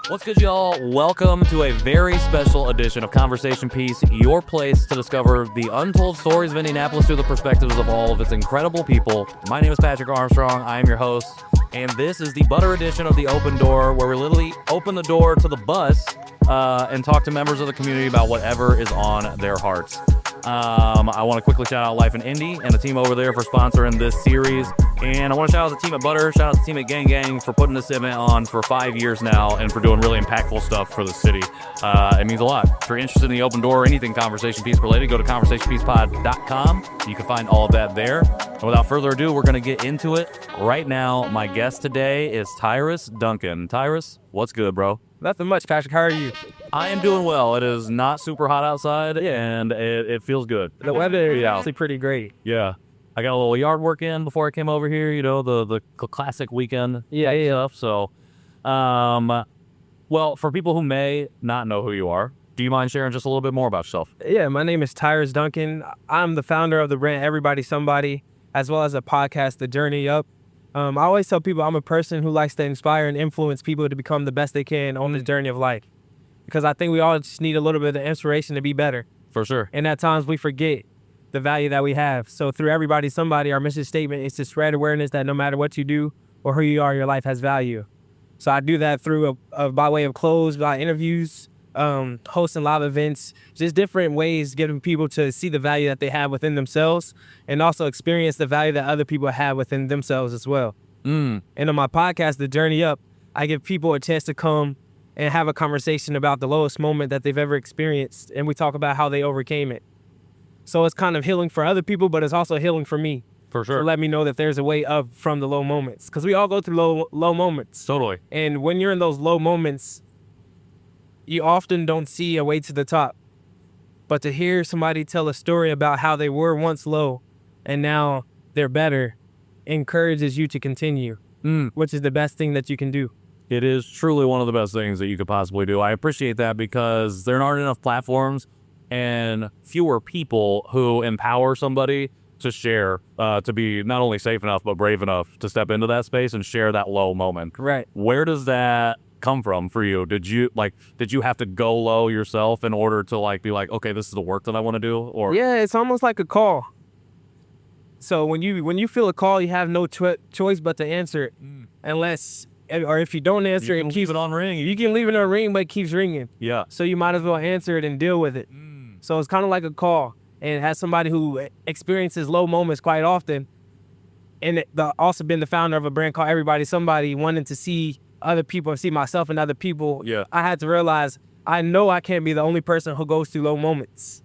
What's good, y'all? Welcome to a very special edition of Conversation Piece, your place to discover the untold stories of Indianapolis through the perspectives of all of its incredible people. My name is Patrick Armstrong. I am your host, and this is the butter edition of the Open Door, where we literally open the door to the bus and talk to members of the community about whatever is on their hearts. I want to quickly shout out Life in Indy and the team over there for sponsoring this series. And I want to shout out the team at Butter, shout out the team at Gang Gang for putting this event on for 5 years now and for doing really impactful stuff for the city. It means a lot. If you're interested in the Open Door or anything Conversation Piece related, go to conversationpiecepod.com. You can find all of that there. And without further ado, we're going to get into it right now. My guest today is Tirus Duncan. Tirus, what's good, bro? Nothing much, Patrick. How are you? I am doing well. It is not super hot outside, and it feels good. The weather is actually pretty great. Yeah. I got a little yard work in before I came over here, you know, the classic weekend stuff. So, well, for people who may not know who you are, do you mind sharing just a little bit more about yourself? Yeah, my name is Tirus Duncan. I'm the founder of the brand Everybody Somebody, as well as a podcast, The Journey Up. I always tell people I'm a person who likes to inspire and influence people to become the best they can on this journey of life. Because I think we all just need a little bit of inspiration to be better. For sure. And at times we forget the value that we have. So through Everybody Somebody, our mission statement is to spread awareness that no matter what you do or who you are, your life has value. So I do that through by way of clothes, by interviews, hosting live events, just different ways getting people to see the value that they have within themselves and also experience the value that other people have within themselves as well. And on my podcast, The Journey Up, I give people a chance to come and have a conversation about the lowest moment that they've ever experienced. And we talk about how they overcame it. So it's kind of healing for other people, but it's also healing for me. For sure. To let me know that there's a way up from the low moments. Because we all go through low moments. Totally. And when you're in those low moments, you often don't see a way to the top. But to hear somebody tell a story about how they were once low and now they're better encourages you to continue, which is the best thing that you can do. It is truly one of the best things that you could possibly do. I appreciate that because there aren't enough platforms and fewer people who empower somebody to share, to be not only safe enough, but brave enough to step into that space and share that low moment. Right. Where does that come from for you? Did you have to go low yourself in order to be like, okay, this is the work that I want to do? Or yeah, it's almost like a call. So when you feel a call, you have no choice but to answer it, unless, or if you don't answer it, keep it on ring. You can leave it on ring, but it keeps ringing. Yeah. So you might as well answer it and deal with it. So it's kind of like a call. And as somebody who experiences low moments quite often, and also been the founder of a brand called Everybody Somebody, wanting to see other people and see myself and other people, I had to realize I know I can't be the only person who goes through low moments.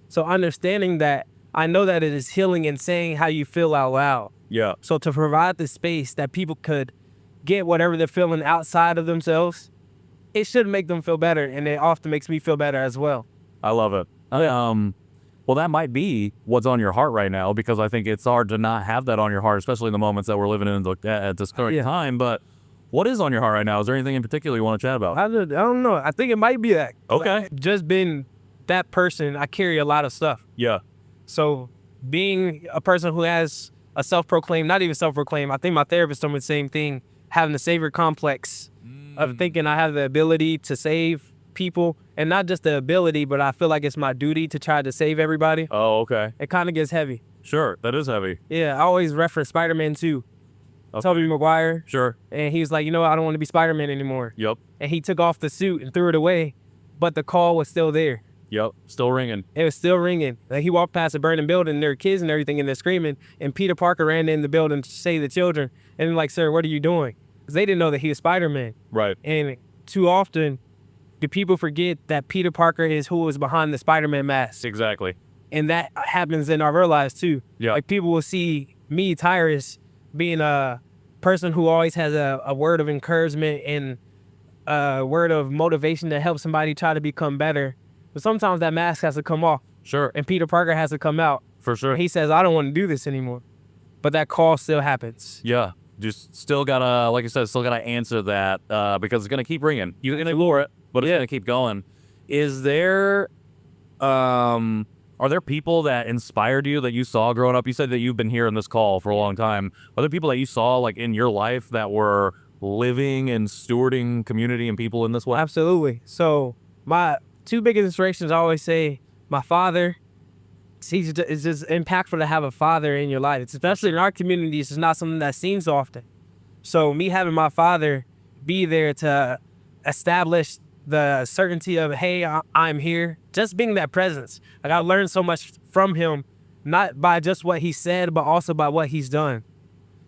So understanding that, I know that it is healing and saying how you feel out loud. Yeah. So to provide the space that people could get whatever they're feeling outside of themselves, it should make them feel better, and it often makes me feel better as well. I love it. Well, that might be what's on your heart right now, because I think it's hard to not have that on your heart, especially in the moments that we're living in at this current time. But what is on your heart right now? Is there anything in particular you want to chat about? I don't know. I think it might be that. Okay. I've just been that person. I carry a lot of stuff. Yeah. So being a person who has a self-proclaimed, not even self-proclaimed, I think my therapist told me the same thing, having the savior complex of thinking I have the ability to save people, and not just the ability, but I feel like it's my duty to try to save everybody. Oh, okay. It kind of gets heavy. Sure, that is heavy. Yeah, I always reference Spider-Man 2. Okay. Tobey Maguire. Sure. And he was like, I don't want to be Spider-Man anymore. Yep. And he took off the suit and threw it away, but the call was still there. Yep, still ringing. It was still ringing. Like, he walked past a burning building, and there were kids and everything, and they're screaming, and Peter Parker ran in the building to save the children. And they're like, sir, what are you doing? Because they didn't know that he was Spider-Man. Right. And too often, do people forget that Peter Parker is who was behind the Spider-Man mask? Exactly. And that happens in our lives too. Yeah. Like, people will see me, Tirus, being a person who always has a word of encouragement and a word of motivation to help somebody try to become better. But sometimes that mask has to come off, Sure. and Peter Parker has to come out. For sure. He says, I don't want to do this anymore. But that call still happens. Yeah. Just still gotta, like you said, still gotta answer that because it's gonna keep ringing. You can ignore it, but it's gonna keep going. Is there, are there people that inspired you that you saw growing up? You said that you've been here in this call for a long time. Are there people that you saw like in your life that were living and stewarding community and people in this way? Absolutely. So my two biggest inspirations, I always say, my father. It's just impactful to have a father in your life. It's especially in our community. It's just not something that's seen so often. So me having my father be there to establish the certainty of, hey, I'm here. Just being that presence. Like I learned so much from him, not by just what he said, but also by what he's done.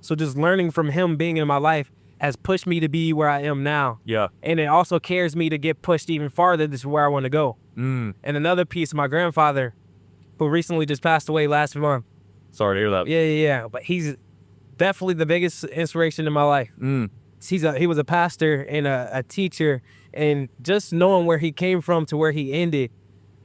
So just learning from him being in my life has pushed me to be where I am now. Yeah. And it also carries me to get pushed even farther. This is where I want to go. And another piece, my grandfather, who recently just passed away last month. Sorry to hear that. Yeah. But he's definitely the biggest inspiration in my life. He was a pastor and a teacher, and just knowing where he came from to where he ended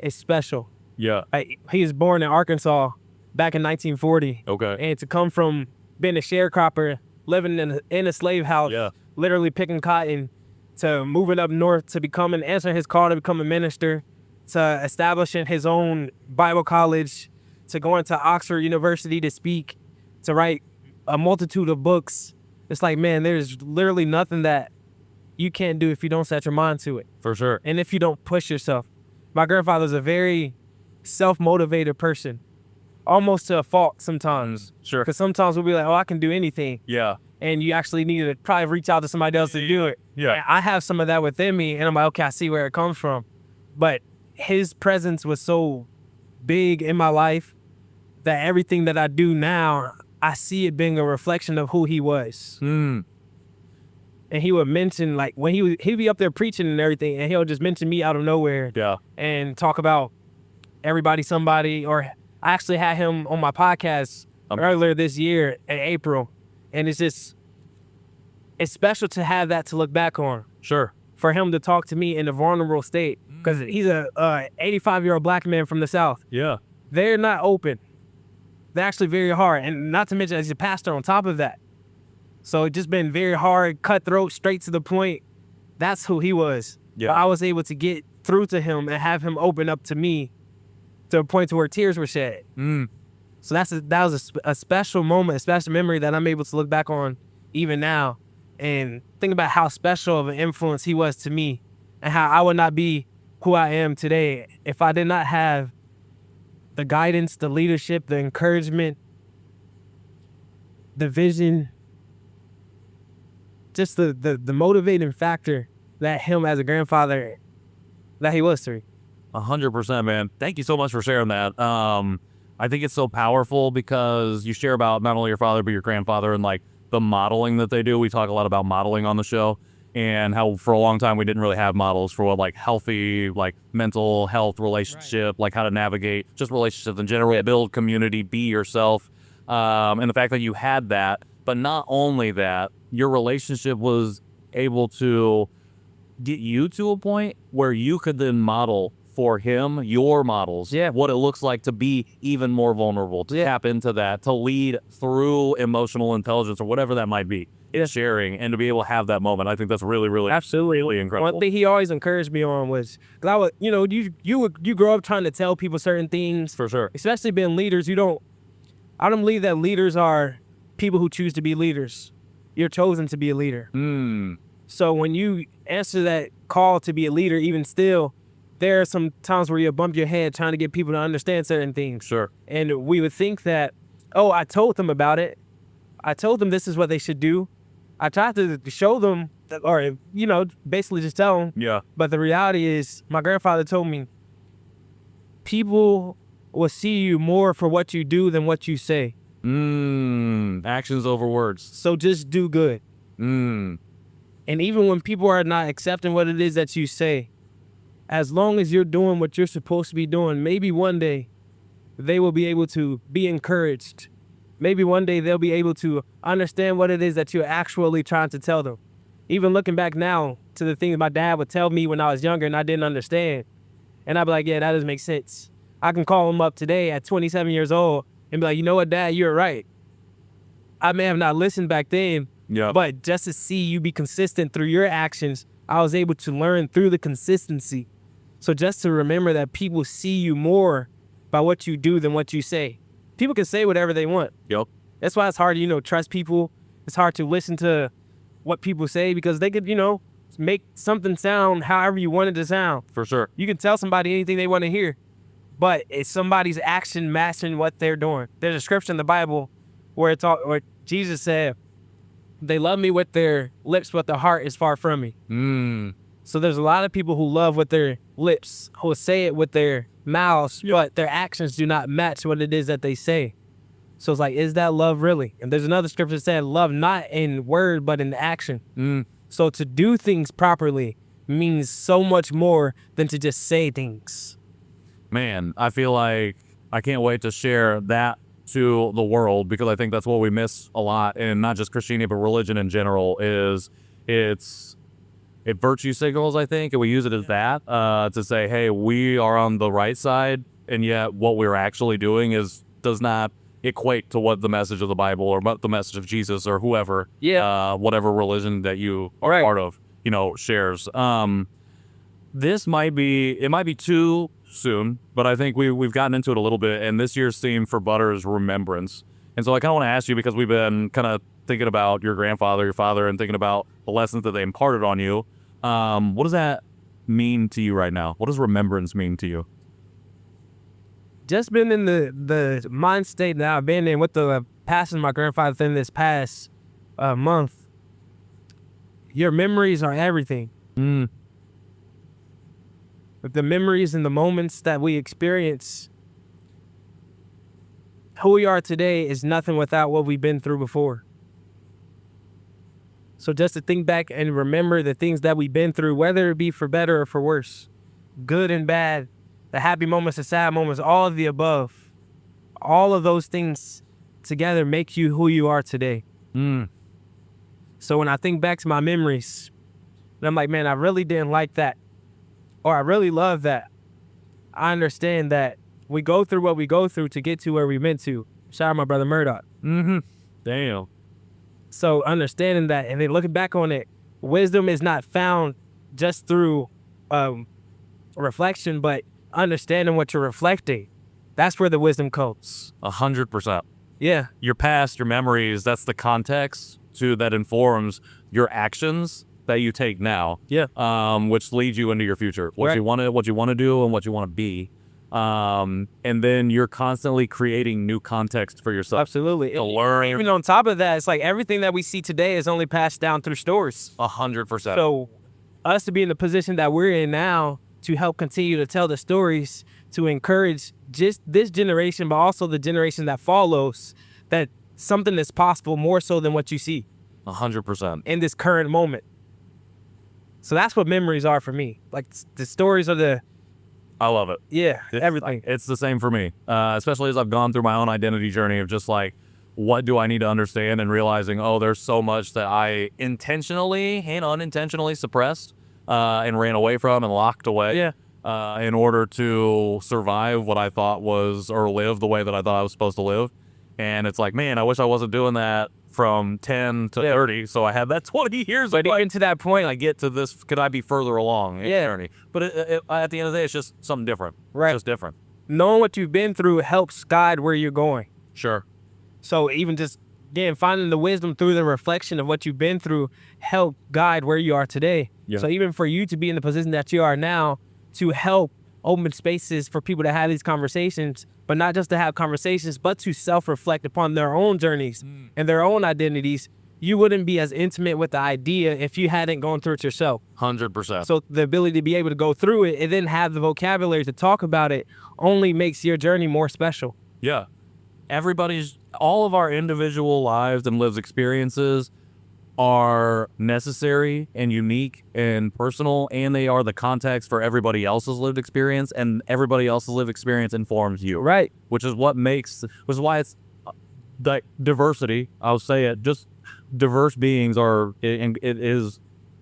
is special. Yeah. He was born in Arkansas back in 1940. Okay. And to come from being a sharecropper, living in a slave house, literally picking cotton, to moving up north to answering his call to become a minister, to establishing his own Bible college, to going to Oxford University to speak, to write a multitude of books. It's like, man, there's literally nothing that you can't do if you don't set your mind to it. For sure. And if you don't push yourself. My grandfather's a very self-motivated person, almost to a fault sometimes. Sure. Because sometimes we'll be like, oh, I can do anything. Yeah. And you actually need to probably reach out to somebody else to do it. Yeah. And I have some of that within me, and I'm like, okay, I see where it comes from. But his presence was so big in my life that everything that I do now, I see it being a reflection of who he was. And he would mention, like, when he'd be up there preaching and everything, and he'll just mention me out of nowhere. Yeah. And talk about somebody, or I actually had him on my podcast earlier this year in April. And it's special to have that to look back on. Sure. For him to talk to me in a vulnerable state, because he's a 85-year-old black man from the South. Yeah. They're not open. They're actually very hard. And not to mention, he's a pastor on top of that. So it's just been very hard, cutthroat, straight to the point. That's who he was. Yeah. But I was able to get through to him and have him open up to me to a point to where tears were shed. So that was a special moment, a special memory that I'm able to look back on even now and think about how special of an influence he was to me, and how I would not be who I am today if I did not have the guidance, the leadership, the encouragement, the vision, just the motivating factor that him as a grandfather, that he was to me. 100%, man. Thank you so much for sharing that. I think it's so powerful because you share about not only your father, but your grandfather, and like the modeling that they do. We talk a lot about modeling on the show, and how for a long time we didn't really have models for what, like, healthy, like, mental health relationship, like how to navigate just relationships in general, build community, be yourself. And the fact that you had that, but not only that, your relationship was able to get you to a point where you could then model for him, your models, what it looks like to be even more vulnerable, to tap into that, to lead through emotional intelligence or whatever that might be, sharing, and to be able to have that moment. I think that's really, really, absolutely, really incredible. One thing he always encouraged me on was, because I would, you grow up trying to tell people certain things. For sure. Especially being leaders, I don't believe that leaders are people who choose to be leaders. You're chosen to be a leader. So when you answer that call to be a leader, even still, there are some times where you bump your head trying to get people to understand certain things. Sure. And we would think that, oh, I told them about it. I told them this is what they should do. I tried to show them, or, basically just tell them. Yeah. But the reality is, my grandfather told me, people will see you more for what you do than what you say. Actions over words. So just do good. And even when people are not accepting what it is that you say, as long as you're doing what you're supposed to be doing, maybe one day they will be able to be encouraged. Maybe one day they'll be able to understand what it is that you're actually trying to tell them. Even looking back now to the things my dad would tell me when I was younger and I didn't understand, And I'd be like, yeah, that doesn't make sense. I can call him up today at 27 years old and be like, you know what, Dad, you're right. I may have not listened back then, but just to see you be consistent through your actions, I was able to learn through the consistency. So just to remember that people see you more by what you do than what you say. People can say whatever they want. Yep. That's why it's hard to, trust people. It's hard to listen to what people say because they could, make something sound however you want it to sound. For sure. You can tell somebody anything they want to hear, but it's somebody's action matching what they're doing. There's a scripture in the Bible where Jesus said, they love me with their lips, but their heart is far from me. So there's a lot of people who love with their lips, who say it with their mouths, but their actions do not match what it is that they say. So it's like, is that love really? And there's another scripture that said, love not in word, but in action. So to do things properly means so much more than to just say things. Man, I feel like I can't wait to share that to the world, because I think that's what we miss a lot in not just Christianity, but religion in general, is it virtue signals, I think, and we use it as that to say, hey, we are on the right side, and yet what we're actually doing does not equate to what the message of the Bible or what the message of Jesus or whoever, whatever religion that you are part of, shares. This might be too soon, but I think we've gotten into it a little bit, and this year's theme for Butter is Remembrance. And so I kind of want to ask you, because we've been kind of thinking about your grandfather, your father, and thinking about the lessons that they imparted on you. What does that mean to you right now? What does remembrance mean to you? Just been in the mind state that I've been in with the passing of my grandfather in this past month. Your memories are everything. The memories and the moments that we experience, who we are today is nothing without what we've been through before. So just to think back and remember the things that we've been through, whether it be for better or for worse, good and bad, the happy moments, the sad moments, all of the above, all of those things together make you who you are today. So when I think back to my memories, and I'm like, man, I really didn't like that, or I really love that. I understand that we go through what we go through to get to where we meant to. Shout out my brother Murdoch. Damn. So understanding that, and then looking back on it, wisdom is not found just through reflection, but understanding what you're reflecting. That's where the wisdom comes. 100%. Yeah. Your past, your memories, that's the context that informs your actions that you take now. Yeah. Which leads you into your future. What you want to do and what you want to be. And then you're constantly creating new context for yourself. Absolutely. To learn. Even on top of that, it's like everything that we see today is only passed down through stories. 100%. So us to be in the position that we're in now, to help continue to tell the stories, to encourage just this generation, but also the generation that follows, that something is possible more so than what you see. 100%. In this current moment. So that's what memories are for me. Like the stories are I love it. Yeah, everything. It's the same for me, especially as I've gone through my own identity journey of just like, what do I need to understand, and realizing, oh, there's so much that I intentionally and unintentionally suppressed and ran away from and locked away in order to survive what I thought was, or live the way that I thought I was supposed to live. And it's like, man, I wish I wasn't doing that from 10 to 30, so I had that 20 years. But even to that point, I get to this, could I be further along in journey? But at the end of the day, it's just something different. Right. It's just different. Knowing what you've been through helps guide where you're going. Sure. So even just, again, finding the wisdom through the reflection of what you've been through help guide where you are today. Yeah. So even for you to be in the position that you are now, to help open spaces for people to have these conversations, but not just to have conversations, but to self-reflect upon their own journeys and their own identities, you wouldn't be as intimate with the idea if you hadn't gone through it yourself. 100%. So the ability to be able to go through it and then have the vocabulary to talk about it only makes your journey more special. Yeah. All of our individual lives and lived experiences are necessary and unique and personal, and they are the context for everybody else's lived experience, and everybody else's lived experience informs you. Right. Which is why it's like diversity. I'll say it. Just diverse beings it is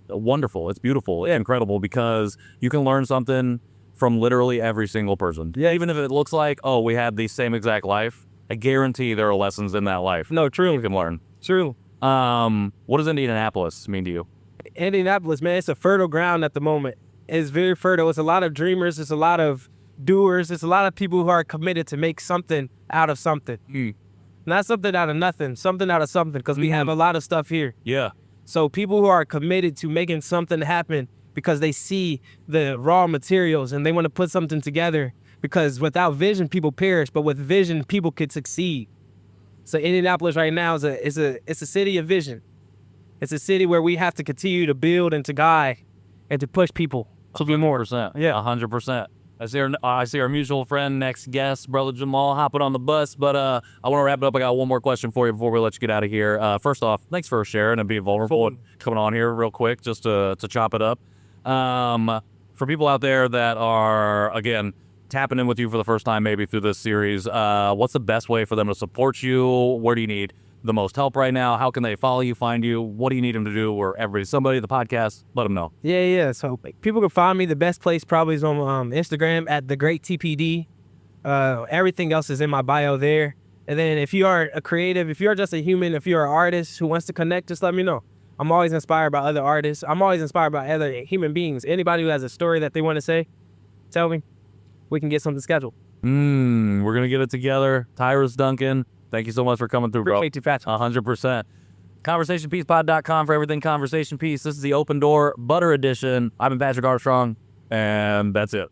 wonderful. It's beautiful. It's incredible, because you can learn something from literally every single person. Yeah. Even if it looks like, oh, we had the same exact life, I guarantee there are lessons in that life No, true. you can learn. True. What does Indianapolis mean to you? Indianapolis, man, it's a fertile ground at the moment. It's very fertile. It's a lot of dreamers. It's a lot of doers. It's a lot of people who are committed to make something out of something. Not something out of nothing, something out of something, because we have a lot of stuff here. Yeah. So people who are committed to making something happen because they see the raw materials and they want to put something together, because without vision, people perish, but with vision, people could succeed. So Indianapolis right now is a city of vision. It's a city where we have to continue to build and to guide and to push people to be more. 100%. Yeah, 100%. I see our mutual friend, next guest, Brother Jamal, hopping on the bus. But I want to wrap it up. I got one more question for you before we let you get out of here. First off, thanks for sharing and being vulnerable and coming on here real quick just to chop it up. For people out there that are, again, tapping in with you for the first time maybe through this series, what's the best way for them to support you? Where do you need the most help right now? How can they follow you, find you? What do you need them to do? Or somebody, the podcast, let them know. Yeah. So people can find me. The best place probably is on Instagram at The Great TPD. Everything else is in my bio there. And then if you are a creative, if you're just a human, if you're an artist who wants to connect, just let me know. I'm always inspired by other artists. I'm always inspired by other human beings. Anybody who has a story that they want to say, tell me. We can get something scheduled. We're going to get it together. Tirus Duncan, thank you so much for coming through, bro. Appreciate you, Patrick. 100%. ConversationPiecePod.com for everything Conversation Piece. This is the Open Door Butter Edition. I've been Patrick Armstrong, and that's it.